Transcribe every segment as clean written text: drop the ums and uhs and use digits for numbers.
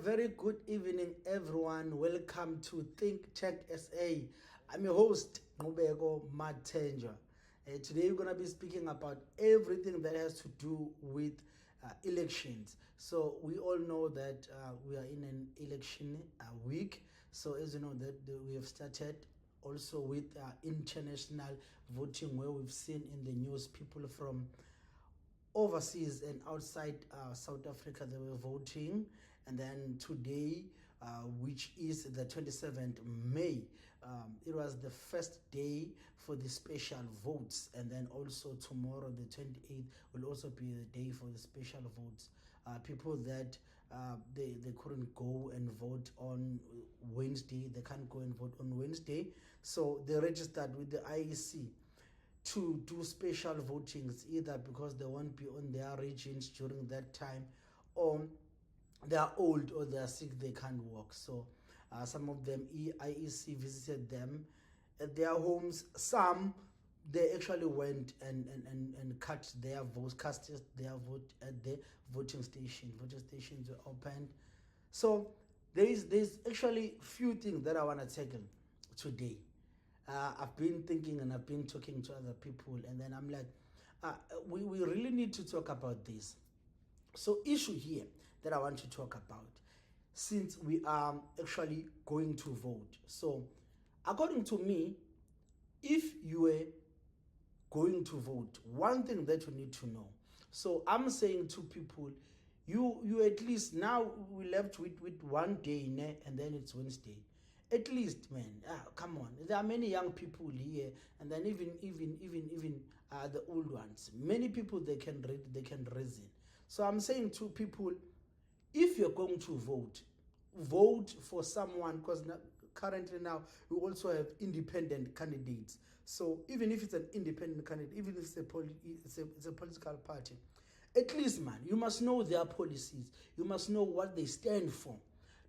very good evening, everyone. Welcome to Think Check SA. I'm your host, Nqubeko. Today we're going to be speaking about everything that has to do with elections. So we all know that we are in an election week. So as you know that we have started also with international voting, where we've seen in the news people from overseas and outside South Africa, they were voting. And then today, which is the 27th May, it was the first day for the special votes. And then also tomorrow, the 28th, will also be the day for the special votes. People that they couldn't go and vote on Wednesday, they can't go and vote on Wednesday. So they registered with the IEC to do special votings, either because they won't be on their regions during that time, or they are old or they are sick, they can't walk. So some of them, IEC visited them at their homes. Some, they actually went and cast their vote at the voting station. Voting stations were opened. So there's actually few things that I want to tackle today. I've been thinking and I've been talking to other people, and then I'm like, we really need to talk about this. So issue here that I want to talk about, since we are actually going to vote. So according to me, if you were going to vote, one thing that you need to know. So I'm saying to people, you at least, now we left with one day, and then it's Wednesday. At least, man, come on. There are many young people here, and then even the old ones. Many people, they can read, they can reason. So I'm saying to people, if you're going to vote, vote for someone, because currently now we also have independent candidates. So even if it's an independent candidate, even if it's a political party, at least, man, you must know their policies. You must know what they stand for.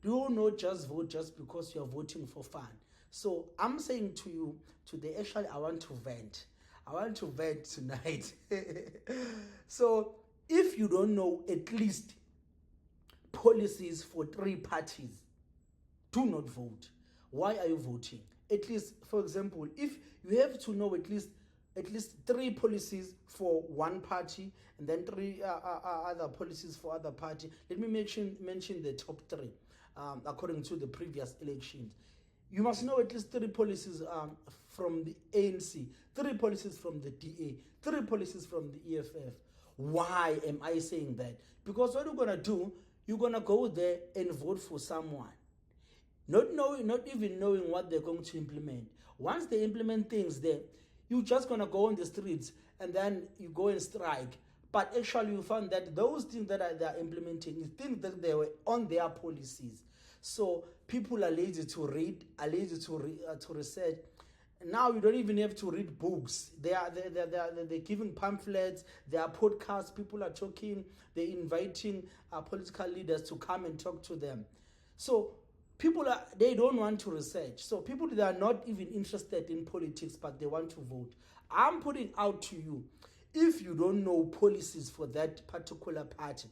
Do not just vote just because you are voting for fun. So I'm saying to you today, actually, I want to vent. I want to vent tonight. So if you don't know at least policies for three parties, do not vote. Why are you voting? At least, for example, if you have to know at least three policies for one party, and then three other policies for other party. Let me mention the top three. According to the previous elections, you must know at least three policies from the ANC, three policies from the DA, three policies from the EFF. Why am I saying that? Because what you're going to do, you're going to go there and vote for someone, not even knowing what they're going to implement. Once they implement things there, you're just going to go on the streets and then you go and strike. But actually, you found that those things that they're implementing is things that they were on their policies. So people are lazy to read, are lazy to research. Now you don't even have to read books. They're giving pamphlets. There are podcasts. People are talking. They're inviting political leaders to come and talk to them. So they don't want to research. So people, they are not even interested in politics, but they want to vote. I'm putting out to you, if you don't know policies for that particular party,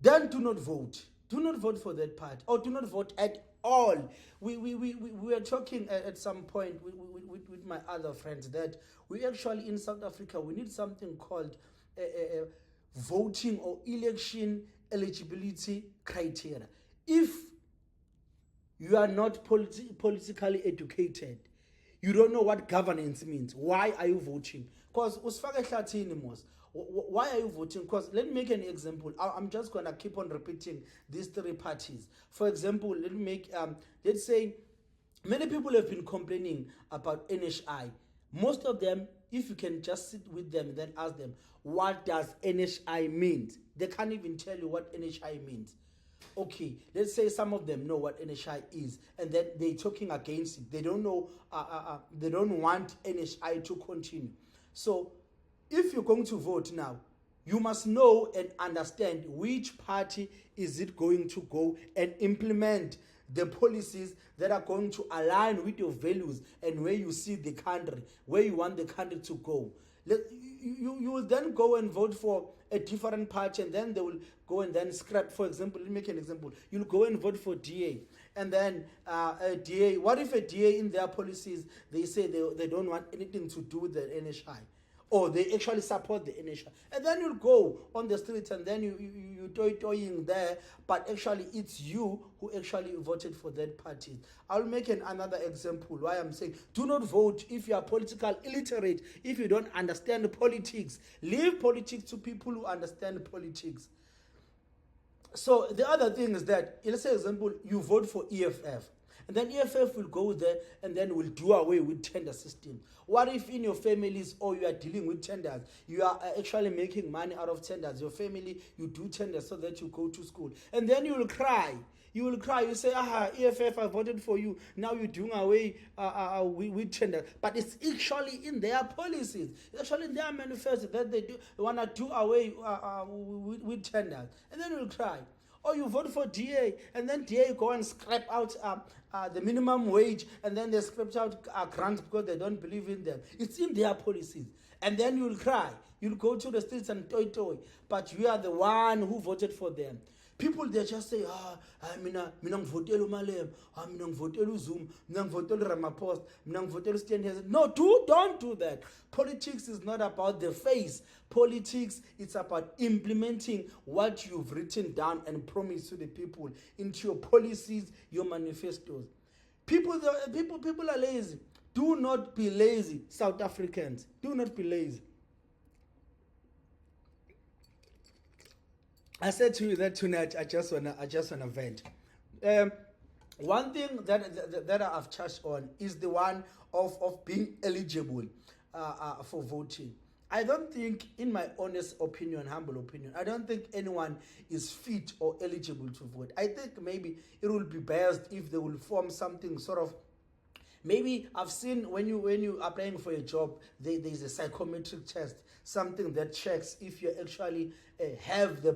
then do not vote. Do not vote for that party, or do not vote at all. We were talking at some point with my other friends that we actually, in South Africa, we need something called voting or election eligibility criteria. If you are not politically educated, you don't know what governance means, why are you voting? Because why are you voting? Because let me make an example. I'm just going to keep on repeating these three parties. For example, let's say many people have been complaining about NHI. Most of them, if you can just sit with them and then ask them, what does NHI mean? They can't even tell you what NHI means. Okay, let's say some of them know what NHI is, and then they're talking against it. They don't know, they don't want NHI to continue. So if you're going to vote now, you must know and understand which party is it going to go and implement the policies that are going to align with your values and where you see the country, where you want the country to go. You will then go and vote for a different party, and then they will go and then scrap. For example, let me make an example. You'll go and vote for DA, and then a DA. What if a DA in their policies they say they don't want anything to do with the NHI? Or they actually support the NHI. And then you'll go on the streets and then you toying there, but actually it's you who actually voted for that party. I'll make another example why I'm saying do not vote if you are political illiterate, if you don't understand politics. Leave politics to people who understand politics. So the other thing is that, let's say example, you vote for EFF. And then EFF will go there and then will do away with tender system. What if in your families or you are dealing with tenders, you are actually making money out of tenders, your family, you do tenders so that you go to school. And then you will cry. You will cry. You say, EFF, I voted for you. Now you're doing away with tenders. But it's actually in their policies. It's actually in their manifesto that they want to do away with tenders. And then you will cry. Or you vote for DA, and then DA go and scrap out the minimum wage, and then they scrap out grants because they don't believe in them. It's in their policies. And then you'll cry. You'll go to the streets and toy. But you are the one who voted for them. People, they just say, mina ngivotela uMalema, mina ngivotela uZuma, mina ngivotela Ramaphosa, mina ngivotela uStenders. No, don't do that. Politics is not about the face. Politics, it's about implementing what you've written down and promised to the people into your policies, your manifestos. People are lazy. Do not be lazy, South Africans. Do not be lazy. I said to you that tonight I just wanna vent. One thing that I've touched on is the one of being eligible for voting. I don't think, in my honest opinion, humble opinion, I don't think anyone is fit or eligible to vote. I think maybe it will be best if they will form something sort of. Maybe I've seen when you are applying for a job, there's a psychometric test, something that checks if you actually have the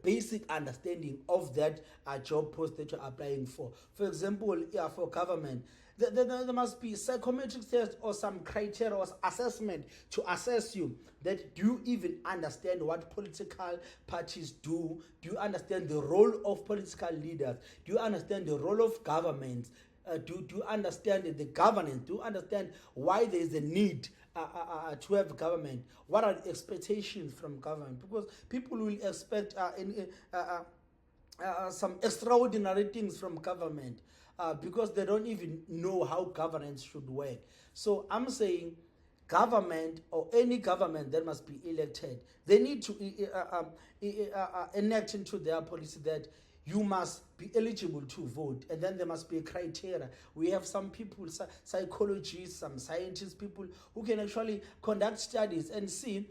basic understanding of that job post that you're applying for. For example, for government, there must be psychometric test or some criteria or assessment to assess you that do you even understand what political parties do? Do you understand the role of political leaders? Do you understand the role of government? Do you understand the governance? Do you understand why there is a need to have government? What are the expectations from government? Because people will expect some extraordinary things from government because they don't even know how governance should work. So I'm saying government or any government that must be elected, they need to enact into their policy that you must be eligible to vote, and then there must be a criteria. We have some people, psychologists, some scientists, people who can actually conduct studies and see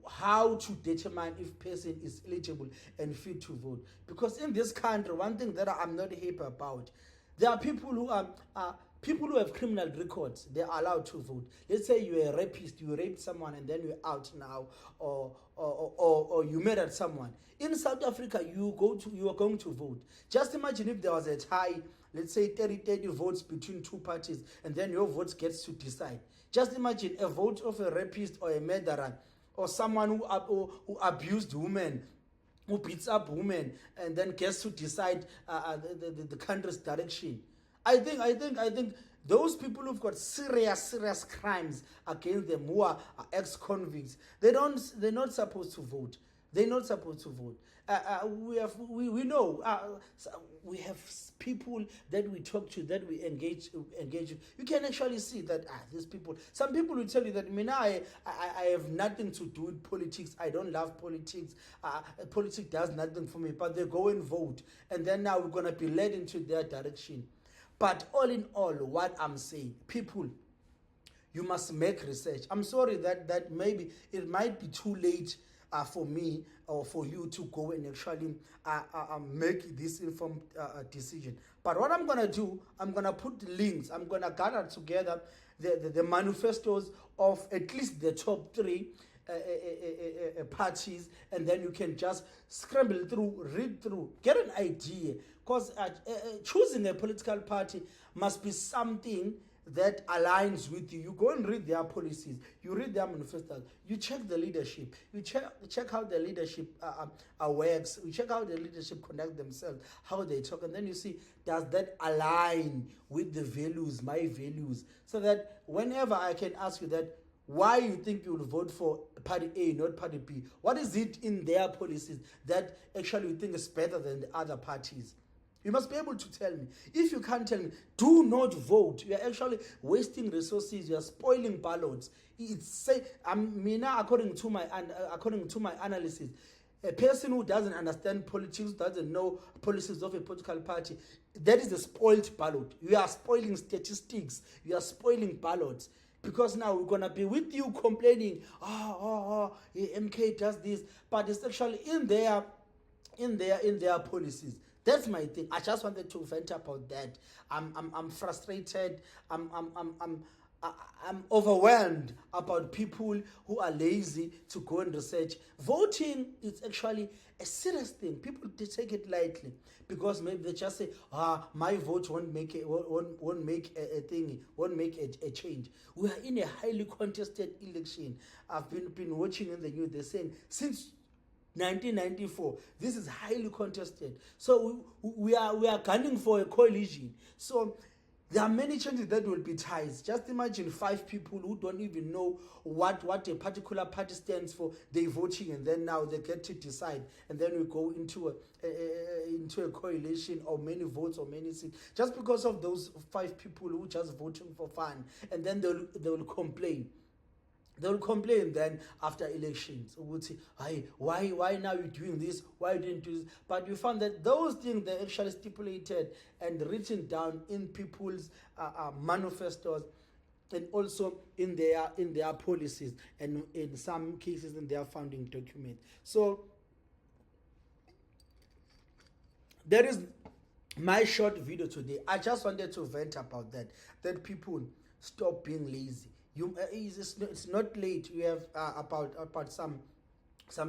how to determine if person is eligible and fit to vote. Because in this country, one thing that I'm not happy about, there are people who have criminal records. They are allowed to vote. Let's say you're a rapist, you raped someone and then you're out now, or you murdered someone. In South Africa, you are going to vote. Just imagine if there was a tie, let's say 30 votes between two parties, and then your vote gets to decide. Just imagine a vote of a rapist or a murderer or someone who abused women, who beats up women, and then gets to decide the country's direction. I think those people who've got serious crimes against them, who are ex-convicts, they're not supposed to vote. They're not supposed to vote. We know we have people that we talk to, that we engage with. You can actually see that these people. Some people will tell you that I have nothing to do with politics. I don't love politics. Politics does nothing for me. But they go and vote, and then now we're gonna be led into their direction. But all in all, what I'm saying, people, you must make research. I'm sorry that maybe it might be too late for me or for you to go and actually make this informed decision. But what I'm going to do, I'm going to put links. I'm going to gather together the manifestos of at least the top three parties, and then you can just scramble through, read through, get an idea. Because choosing a political party must be something that aligns with you. You go and read their policies, you read their manifestos, you check the leadership, you check how the leadership works, you check how the leadership conduct themselves, how they talk, and then you see, does that align with the values, my values? So that whenever I can ask you that, why you think you will vote for party A, not party B? What is it in their policies that actually you think is better than the other parties? You must be able to tell me. If you can't tell me, do not vote. You are actually wasting resources. You are spoiling ballots. It's say, according to my analysis, a person who doesn't understand politics, doesn't know policies of a political party, that is a spoiled ballot. You are spoiling statistics. You are spoiling ballots. Because now we're gonna be with you complaining, MK does this, but it's actually in their policies. That's my thing. I just wanted to vent about that. I'm frustrated. I'm overwhelmed about people who are lazy to go and research. Voting is actually a serious thing. People take it lightly because maybe they just say, my vote won't make a change. We are in a highly contested election. I've been watching in the news. They're saying since 1994, this is highly contested. So we are gunning for a coalition. So there are many changes that will be ties. Just imagine 5 people who don't even know what a particular party stands for. They're voting, and then now they get to decide, and then we go into a coalition or many votes or many seats just because of those 5 people who just voting for fun, and then they will complain. They will complain then after elections. Would say, why now you're doing this? Why you didn't do this? But you found that those things they actually stipulated and written down in people's manifestos, and also in their policies, and in some cases in their founding document. So there is my short video today. I just wanted to vent about that people stop being lazy. It's not late. You have about some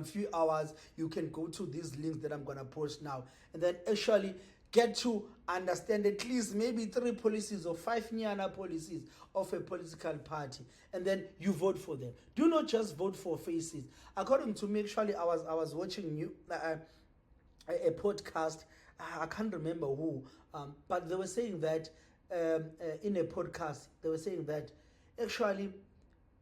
few hours. You can go to these links that I'm gonna post now, and then actually get to understand at least maybe 3 policies or 5 Nyana policies of a political party, and then you vote for them. Do not just vote for faces. According to me, actually, I was watching a podcast. I can't remember who, but they were saying that in a podcast they were saying that. Actually,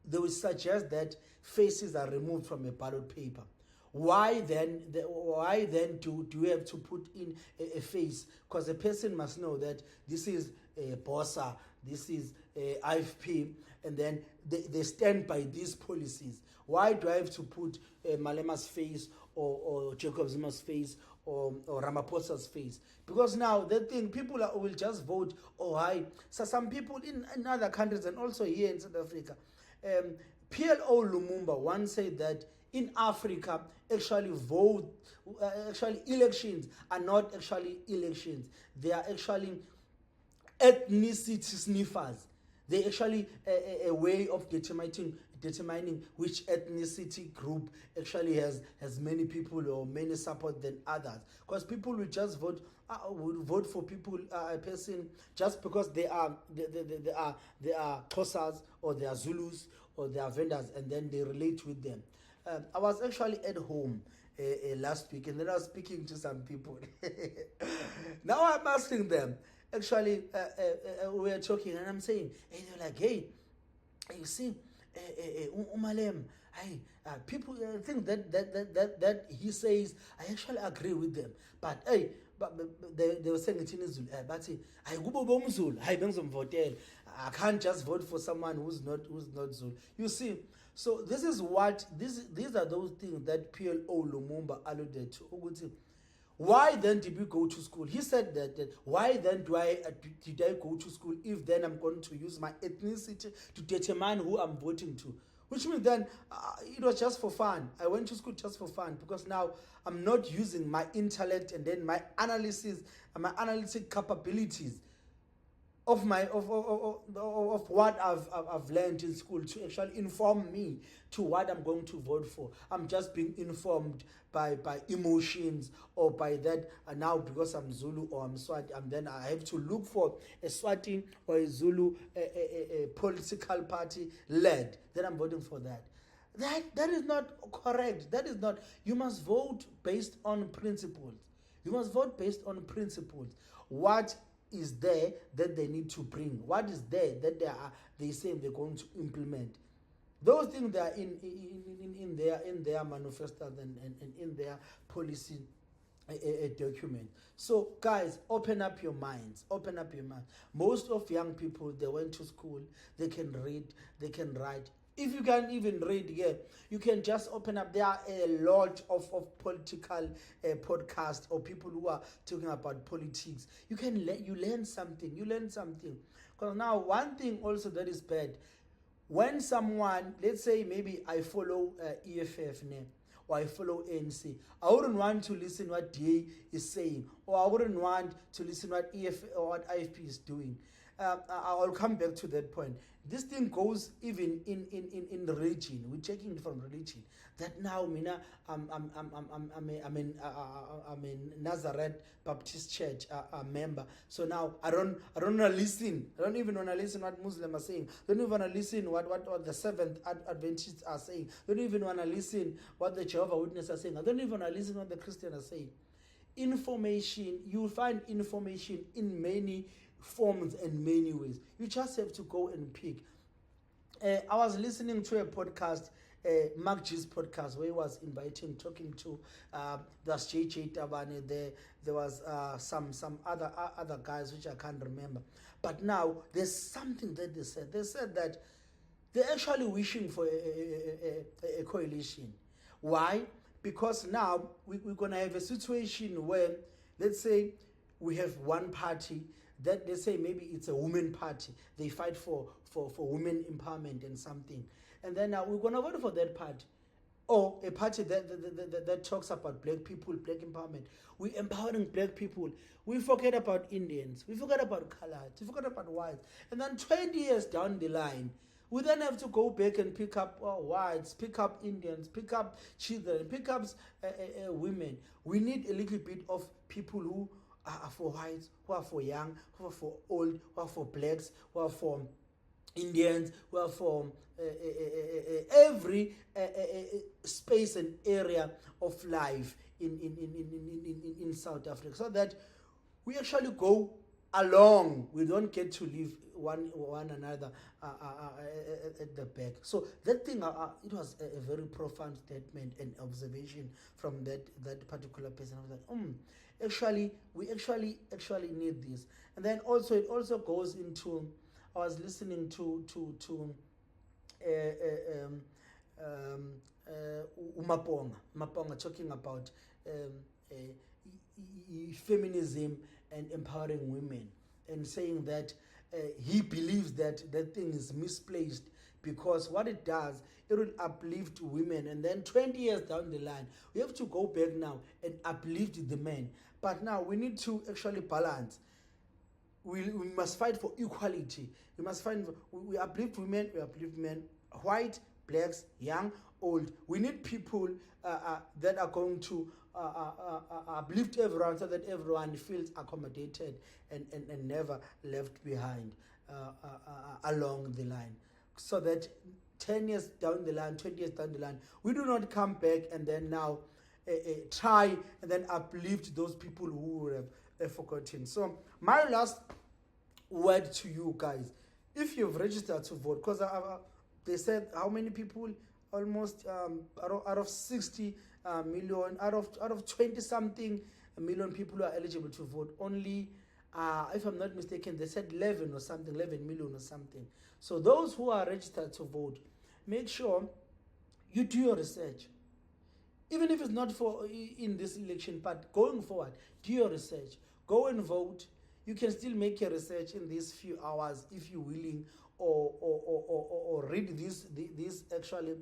they will suggest that faces are removed from a ballot paper. Why then do you have to put in a face? Because a person must know that this is a Bossa, this is a IFP, and then they stand by these policies. Why do I have to put Malema's face or Jacob Zuma's face or Ramaphosa's face? Because now the thing, people will just vote. So some people in other countries and also here in South Africa, PLO Lumumba once said that in Africa, actually elections are not actually elections. They are actually ethnicity sniffers. They actually a way of determining which ethnicity group actually has many people or many support than others. Because people will just vote for people, a person just because they are Xhosas or they are Zulus or they are vendors, and then they relate with them. I was actually at home last week, and then I was speaking to some people. Now I'm asking them. Actually, we are talking, and I'm saying, they're like, hey, you see, Umalem, people think that he says, I actually agree with them, but hey, but they were saying it in Zulu, but I can't just vote for someone who's not Zulu. You see, so this is what these are those things that PLO Lumumba alluded to. Why then did we go to school? He said that why then did I go to school if then I'm going to use my ethnicity to determine who I'm voting to? Which means then it was just for fun. I went to school just for fun because now I'm not using my intellect and then my analysis and my analytic capabilities of what I've learned in school to actually inform me to what I'm going to vote for. I'm just being informed by emotions, or by that now because I'm Zulu or I'm Swati, and then I have to look for a Swati or a Zulu a political party led. Then I'm voting for that. That is not correct. That is not. You must vote based on principles. You must vote based on principles. What is there that they need to bring? What is there that they say they're going to implement? Those things that are in their manifestos and in their policy document. So guys, open up your minds. Open up your mind. Most of young people, they went to school, they can read, they can write. If you can even read, you can just open up. There are a lot of political podcasts or people who are talking about politics. You learn something. You learn something. Because now, one thing also that is bad, when someone, let's say maybe I follow EFF or I follow ANC, I wouldn't want to listen what DA is saying, or I wouldn't want to listen what EFF or what IFP is doing. I'll come back to that point. This thing goes even in religion. We're checking it from religion. That now, Mina, I'm in Nazareth Baptist Church member. So now I don't want to listen. I don't even want to listen what Muslims are saying. I don't even want to listen what the Seventh Adventists are saying. I don't even want to listen what the Jehovah's Witnesses are saying. I don't even want to listen what the Christians are saying. Information, you find information in many forms and many ways. You just have to go and pick. I was listening to a podcast, Mark G's podcast, where he was talking to there's JJ Tabane there was some other guys which I can't remember. But now there's something that they said. They said that they're actually wishing for a coalition. Why? Because now we're going to have a situation where, let's say, we have one party that, let's say, maybe it's a women party. They fight for women empowerment and something. And then now we're going to vote for that party. Or a party that talks about black people, black empowerment. We're empowering black people. We forget about Indians. We forget about colors. We forget about whites. And then 20 years down the line, we then have to go back and pick up whites, pick up Indians, pick up children, pick up women. We need a little bit of people who are for whites, who are for young, who are for old, who are for blacks, who are for Indians, who are for every space and area of life in South Africa, so that we actually go along. We don't get to leave one another at the back. So that thing, it was a very profound statement and observation from that particular person. I was like, actually, we actually need this. And then also it also goes into, I was listening to Maponga talking about feminism and empowering women, and saying that he believes that that thing is misplaced, because what it does, it will uplift women, and then 20 years down the line, we have to go back now and uplift the men. But now we need to actually balance. We must fight for equality. We uplift women, we uplift men, white, blacks, young, old. We need people that are going to uplift everyone, so that everyone feels accommodated and never left behind along the line. So that 10 years down the line, 20 years down the line, we do not come back and then now try and then uplift those people who would have forgotten. So my last word to you guys, if you've registered to vote, because they said how many people, almost out of 60 million, out of 20 something million people who are eligible to vote, only if I'm not mistaken, they said 11 million or something. So those who are registered to vote, make sure you do your research. Even if it's not for in this election, but going forward, do your research. Go and vote. You can still make your research in these few hours if you're willing, or read these actually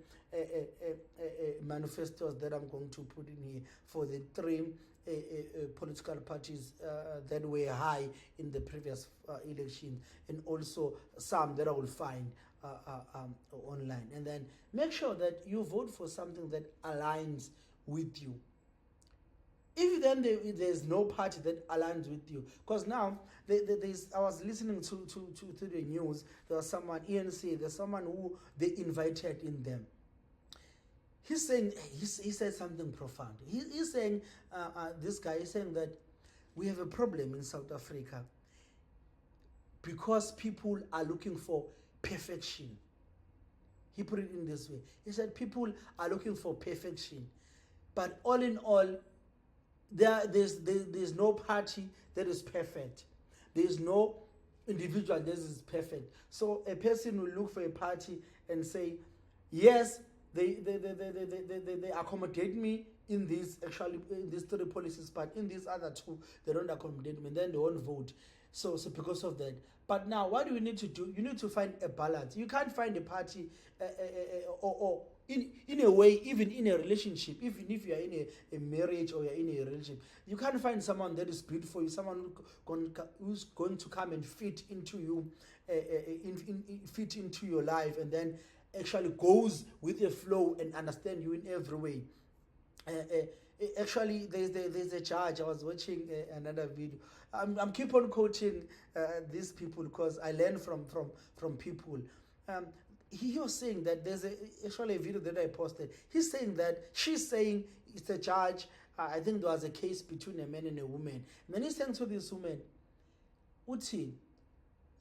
manifestos that I'm going to put in here for the three political parties that were high in the previous election, and also some that I will find online. And then make sure that you vote for something that aligns with you. If then there's no party that aligns with you, because now I was listening to the news. There was someone, ENC, there's someone who they invited in them. He's saying, he said something profound. He's saying, this guy is saying that we have a problem in South Africa because people are looking for perfection. He put it in this way. He said people are looking for perfection. But all in all, there's no party that is perfect. There's no individual that is perfect. So a person will look for a party and say, yes, they accommodate me in these three policies, but in these other two, they don't accommodate me, then they won't vote. So because of that. But now, what do we need to do? You need to find a balance. You can't find a party or in a way, even in a relationship, even if you are in a marriage or you're in a relationship, you can't find someone that is built for you, someone who's going to come and fit into you, fit into your life, and then actually goes with the flow and understand you in every way. Actually, there's a judge. I was watching another video. I'm keep on quoting these people because I learn from people. He was saying that there's actually a video that I posted. She's saying it's a judge. I think there was a case between a man and a woman. And then he's saying to this woman, Uti,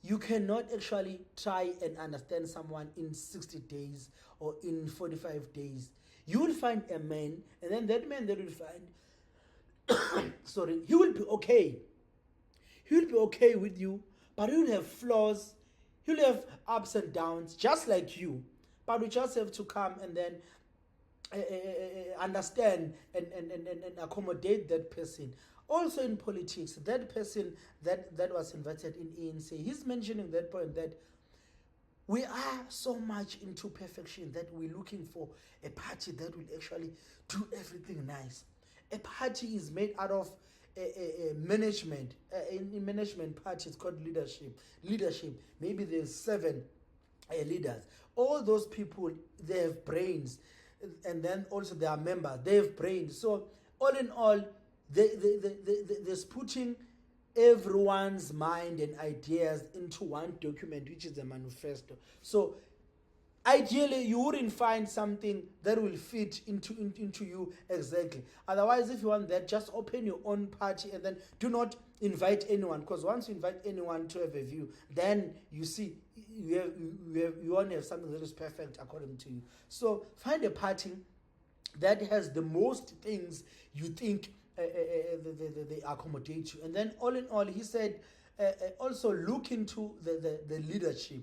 you cannot actually try and understand someone in 60 days or in 45 days. You will find a man, and then that man that will find, he will be okay. He will be okay with you, but he will have flaws. He will have ups and downs, just like you. But we just have to come and then understand and accommodate that person. Also in politics, that person that was invited in ANC, he's mentioning that point that we are so much into perfection that we're looking for a party that will actually do everything nice. A party is made out of management. In management party, it's called leadership. Maybe there's 7 leaders. All those people, they have brains. And then also they are members. They have brains. So all in all, they're putting everyone's mind and ideas into one document, which is a manifesto. So ideally, you wouldn't find something that will fit into you exactly. Otherwise, if you want that, just open your own party and then do not invite anyone. Because once you invite anyone to have a view, then you see you want to have something that is perfect according to you. So find a party that has the most things you think they accommodate you. And then all in all, he said, also look into the leadership.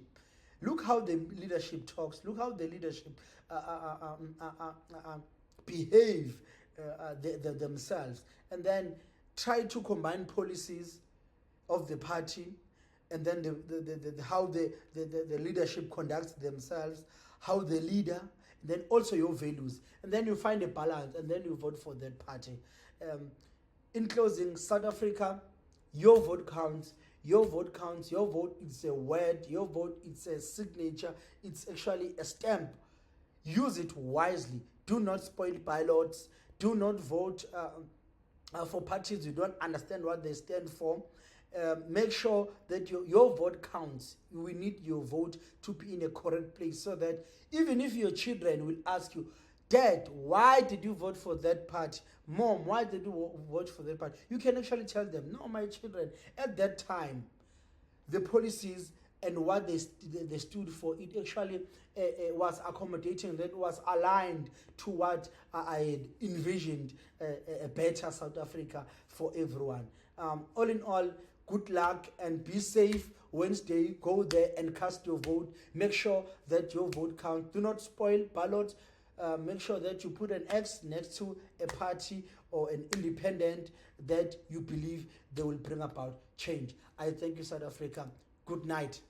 Look how the leadership talks. Look how the leadership behave themselves. And then try to combine policies of the party, and then how the leadership conducts themselves, how the leader, and then also your values. And then you find a balance, and then you vote for that party. In closing, South Africa, your vote counts. Your vote counts. Your vote is a word. Your vote is a signature. It's actually a stamp. Use it wisely. Do not spoil ballots. Do not vote for parties you don't understand what they stand for. Make sure that your vote counts. We need your vote to be in a correct place, so that even if your children will ask you, Dad, why did you vote for that party? Mom, why did you vote for that party? You can actually tell them, no, my children, at that time, the policies and what they stood for, it actually was accommodating, that was aligned to what I had envisioned, a better South Africa for everyone. All in all, good luck and be safe. Wednesday, go there and cast your vote. Make sure that your vote counts. Do not spoil ballots. Make sure that you put an X next to a party or an independent that you believe they will bring about change. I thank you, South Africa. Good night.